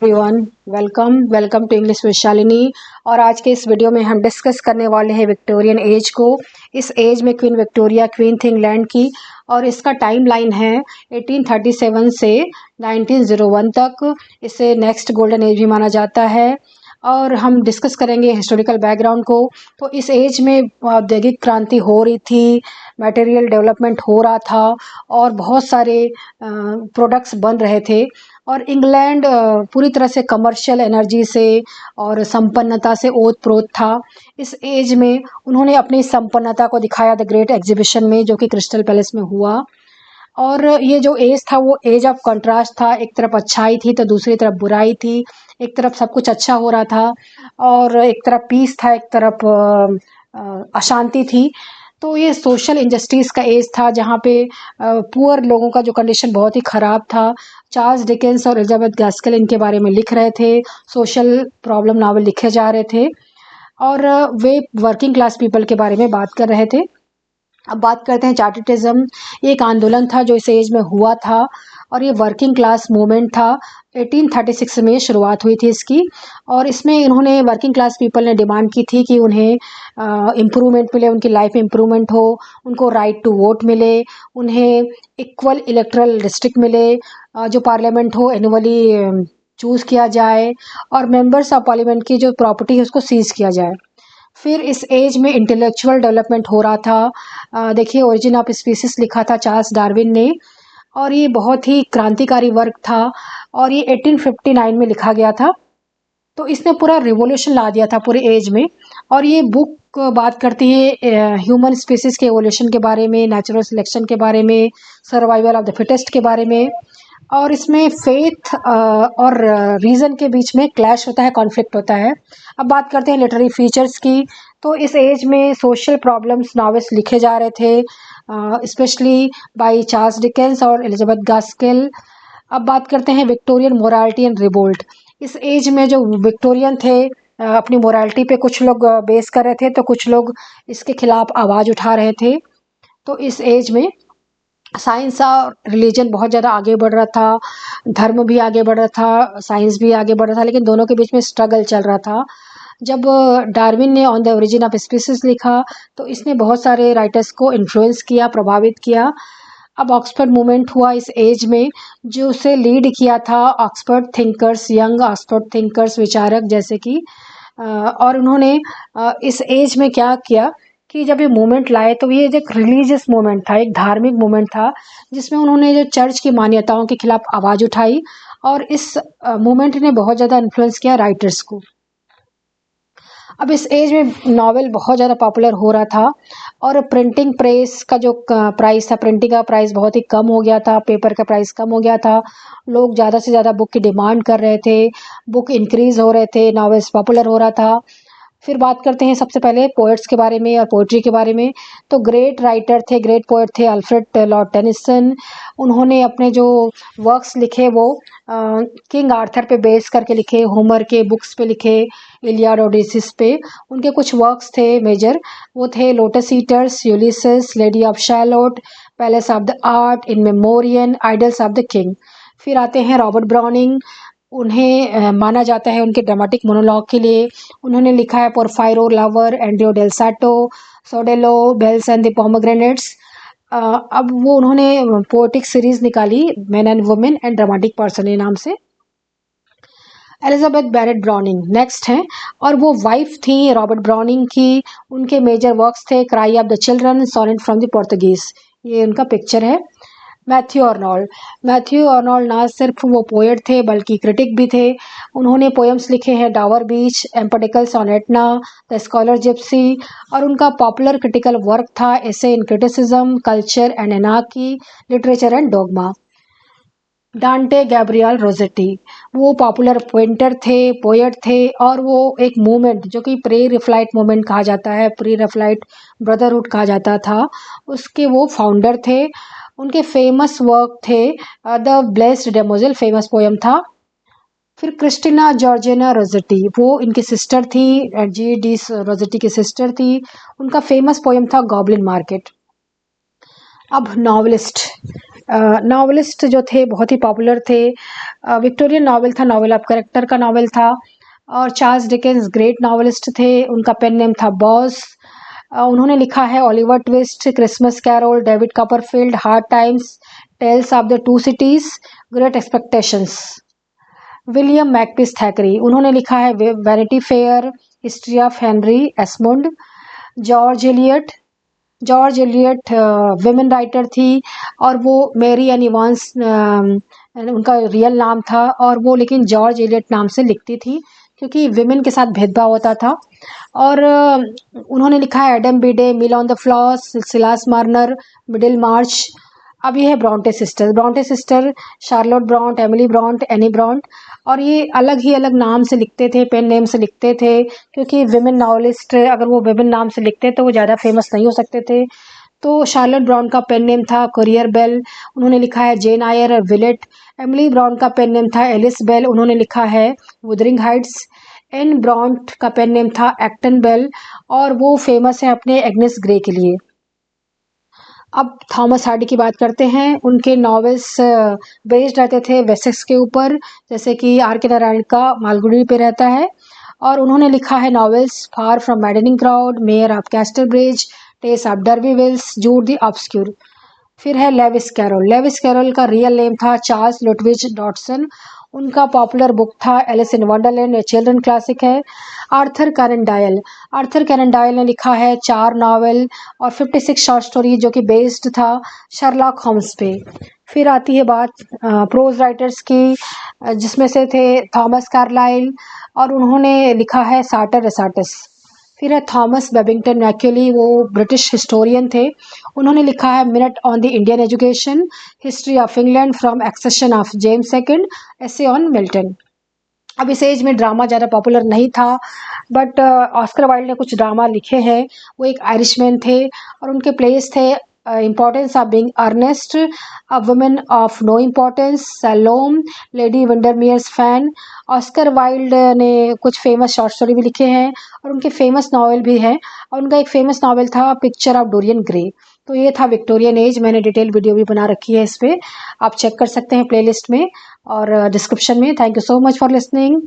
Everyone, welcome to English with Shalini. और आज के इस वीडियो में हम डिस्कस करने वाले हैं विक्टोरियन एज को। इस एज में क्वीन विक्टोरिया क्वीन थी इंग्लैंड की, और इसका टाइम लाइन है 1837 से 1901 तक। इसे नेक्स्ट गोल्डन एज भी माना जाता है। और हम डिस्कस करेंगे हिस्टोरिकल बैकग्राउंड को। तो इस एज में औद्योगिक क्रांति हो रही थी, मटेरियल डेवलपमेंट हो रहा था, और बहुत सारे प्रोडक्ट्स बन रहे थे। और इंग्लैंड पूरी तरह से कमर्शियल एनर्जी से और संपन्नता से ओत प्रोत था। इस एज में उन्होंने अपनी संपन्नता को दिखाया द ग्रेट एग्जीबिशन में, जो कि क्रिस्टल पैलेस में हुआ। और ये जो एज था वो एज ऑफ कंट्रास्ट था। एक तरफ अच्छाई थी तो दूसरी तरफ बुराई थी। एक तरफ सब कुछ अच्छा हो रहा था और एक तरफ पीस था, एक तरफ अशांति थी। तो ये सोशल इंजस्टिस का एज था, जहाँ पे पुअर लोगों का जो कंडीशन बहुत ही ख़राब था। चार्ल्स डिकेंस और एलिजाबेथ गास्केल इनके बारे में लिख रहे थे, सोशल प्रॉब्लम नावल लिखे जा रहे थे, और वे वर्किंग क्लास पीपल के बारे में बात कर रहे थे। अब बात करते हैं चार्टिटिज्म। ये एक आंदोलन था जो इस एज में हुआ था, और ये वर्किंग क्लास मूवमेंट था। 1836 में शुरुआत हुई थी इसकी, और इसमें इन्होंने वर्किंग क्लास पीपल ने डिमांड की थी कि उन्हें इम्प्रूवमेंट मिले, उनकी लाइफ इम्प्रूवमेंट हो, उनको राइट टू वोट मिले, उन्हें इक्वल इलेक्ट्रल डिस्ट्रिक्ट मिले, जो पार्लियामेंट हो एनुअली चूज़ किया जाए, और मेंबर्स ऑफ पार्लियामेंट की जो प्रॉपर्टी है उसको सीज किया जाए। फिर इस एज में इंटेलेक्चुअल डेवलपमेंट हो रहा था। देखिए, ओरिजिन ऑफ स्पीसीज लिखा था चार्ल्स डार्विन ने, और ये बहुत ही क्रांतिकारी वर्क था, और ये 1859 में लिखा गया था। तो इसने पूरा रिवोल्यूशन ला दिया था पूरे एज में। और ये बुक बात करती है ह्यूमन स्पीसीज के एवोल्यूशन के बारे में, नेचुरल सिलेक्शन के बारे में, सर्वाइवल ऑफ द फिटेस्ट के बारे में। और इसमें फेथ और रीज़न के बीच में क्लैश होता है, कॉन्फ्लिक्ट होता है। अब बात करते हैं लिटरेरी फीचर्स की। तो इस एज में सोशल प्रॉब्लम्स नॉवेल्स लिखे जा रहे थे, स्पेशली बाय चार्ल्स डिकेंस और एलिजाबेथ गास्केल। अब बात करते हैं विक्टोरियन मोरालिटी एंड रिवोल्ट। इस एज में जो विक्टोरियन थे अपनी मोरालिटी पे कुछ लोग बेस कर रहे थे, तो कुछ लोग इसके खिलाफ आवाज़ उठा रहे थे। तो इस एज में साइंस और रिलीजन बहुत ज़्यादा आगे बढ़ रहा था, धर्म भी आगे बढ़ रहा था, साइंस भी आगे बढ़ रहा था, लेकिन दोनों के बीच में स्ट्रगल चल रहा था। जब डार्विन ने on the origin of species लिखा, तो इसने बहुत सारे राइटर्स को इन्फ्लुएंस किया, प्रभावित किया। अब ऑक्सफोर्ड मूवमेंट हुआ इस एज में, जो उसे लीड किया था Oxford thinkers, young Oxford thinkers, विचारक जैसे कि और उन्होंने इस एज में क्या किया कि जब ये मूवमेंट लाए, तो ये एक रिलीजियस मूवमेंट था, एक धार्मिक मूवमेंट था, जिसमें उन्होंने जो चर्च की मान्यताओं के खिलाफ आवाज़ उठाई। और इस मूवमेंट ने बहुत ज़्यादा इन्फ्लुएंस किया राइटर्स को। अब इस एज में नॉवेल बहुत ज़्यादा पॉपुलर हो रहा था, और प्रिंटिंग प्रेस का जो प्राइस था, प्रिंटिंग का प्राइस बहुत ही कम हो गया था, पेपर का प्राइस कम हो गया था। लोग ज़्यादा से ज़्यादा बुक की डिमांड कर रहे थे, बुक इंक्रीज़ हो रहे थे, नॉवेल्स पॉपुलर हो रहा था। फिर बात करते हैं सबसे पहले पोएट्स के बारे में और पोइट्री के बारे में। तो ग्रेट राइटर थे, ग्रेट पोएट थे अल्फ्रेड लॉर्ड टेनिसन। उन्होंने अपने जो वर्क्स लिखे वो किंग आर्थर पे बेस करके लिखे, होमर के बुक्स पे लिखे, इलियाड ओडिसिस पे। उनके कुछ वर्क्स थे मेजर, वो थे Lotus Eaters, Ulysses, Lady of Shalott, Palace of the Art, In Memoriam, Idylls of the King. फिर आते हैं रॉबर्ट ब्राउनिंग। उन्हें माना जाता है उनके ड्रामेटिक मोनोलॉग के लिए। उन्होंने लिखा है पोरफायरो, लवर, एंड्रियो डेल साटो, सोडेलो, बेल्स एंड द पोमोग्रेनेट्स। अब वो उन्होंने पोएटिक सीरीज निकाली, man and women and dramatic person नाम से। एलिजाबेथ बैरेट ब्राउनिंग नेक्स्ट हैं, और वो वाइफ थी रॉबर्ट ब्राउनिंग की। उनके मेजर वर्क्स थे cry of the children, sonnet from the Portuguese. ये उनका पिक्चर है। मैथ्यू अर्नोल्ड ना सिर्फ वो पोएट थे बल्कि क्रिटिक भी थे। उन्होंने पोएम्स लिखे हैं Dover Beach, Empedocles on Etna, the Scholar Gipsy, और उनका पॉपुलर क्रिटिकल वर्क था essay in criticism, culture and anarchy, literature and dogma. Dante Gabriel Rossetti, वो पॉपुलर पेंटर थे, पोएट थे, और वो एक मूवमेंट जो कि प्री रिफ्लाइट मूवमेंट कहा जाता है, प्री रिफ्लाइट ब्रदरहुड कहा जाता था, उसके वो फाउंडर थे। उनके फेमस वर्क थे द ब्लेस्ड डेमोजेल, फेमस पोएम था। फिर क्रिस्टिना जॉर्जिना रोजेटी, वो इनकी सिस्टर थी, जी.डी. रोजेटी की सिस्टर थी। उनका फेमस पोएम था गॉबलिन मार्केट। अब नॉवलिस्ट, नावलिस्ट जो थे बहुत ही पॉपुलर थे। विक्टोरियन नावल था, नावल ऑफ कैरेक्टर का नावल था। और चार्ल्स डिकेंस ग्रेट नावलिस्ट थे, उनका पेन नेम था बॉस। उन्होंने लिखा है Oliver Twist, Christmas Carol, David Copperfield, Hard Times, Tales of the Two Cities, Great Expectations. William Makepeace Thackeray, उन्होंने लिखा है Vanity Fair, History of Henry Esmond. George Eliot women writer थी, और वो मेरी एन इवांस उनका रियल नाम था, और वो लेकिन जॉर्ज एलियट नाम से लिखती थी क्योंकि विमेन के साथ भेदभाव होता था। और उन्होंने लिखा है Adam Bede, Mill on the Floss, Silas Marner, Middlemarch. अब ये है Bronte sister, Charlotte Bronte, Emily Bronte, Anne Bronte. और ये अलग नाम से लिखते थे, पेन नेम से लिखते थे, क्योंकि विमेन नॉवलिस्ट अगर वो विमेन नाम से लिखते तो वो ज़्यादा फेमस नहीं हो सकते थे। तो शार्लोट ब्राउन का पेन नेम था कुरियर बेल, उन्होंने लिखा है जेन आयर विलेट। एमिली ब्राउन का पेन नेम था एलिस बेल, उन्होंने लिखा है वुदरिंग हाइट्स। एन ब्रॉन्ट का पेन नेम था एक्टन बेल, और वो फेमस है अपने एग्नेस ग्रे के लिए। अब थॉमस हार्डी की बात करते हैं। उनके नॉवेल्स बेस्ड रहते थे वेसेक्स के ऊपर, जैसे कि आर के नारायण का मालगुडी पे रहता है। और उन्होंने लिखा है novels Far from Madding Crowd, Mayor of Casterbridge, Tess of d'Urbervilles, Jude the Obscure. फिर है लेविस कैरोल का रियल नेम था चार्ल्स लुटविज डॉटसन। उनका पॉपुलर बुक था Alice in Wonderland, children classic है। आर्थर कैनन डायल ने लिखा है 4 नावल और 56 शॉर्ट स्टोरी, जो कि बेस्ड था शर्लॉक होम्स पे। फिर आती है बात प्रोज राइटर्स की, जिसमें से थे थॉमस कार्लाइल, और उन्होंने लिखा है साटर रेसाटस। फिर है थॉमस बेबिंगटन मैक्यूली, वो ब्रिटिश हिस्टोरियन थे, उन्होंने लिखा है minute on the Indian education, history of England from accession of James second, essay on Milton. अब इस एज में ड्रामा ज़्यादा पॉपुलर नहीं था, बट ऑस्कर वाइल्ड ने कुछ ड्रामा लिखे हैं। वो एक आयरिशमैन थे, और उनके प्लेस थे Importance of Being Earnest, a Women of No Importance, Salome, Lady Windermere's Fan. Oscar Wilde ने कुछ फेमस शॉर्ट स्टोरी भी लिखे हैं, और उनके फेमस नावल भी हैं, और उनका एक फेमस नावल था पिक्चर ऑफ डोरियन ग्रे। तो ये था विक्टोरियन एज, मैंने डिटेल वीडियो भी बना रखी है इस पर, आप चेक कर सकते हैं प्लेलिस्ट में और डिस्क्रिप्शन में। Thank you so much for listening.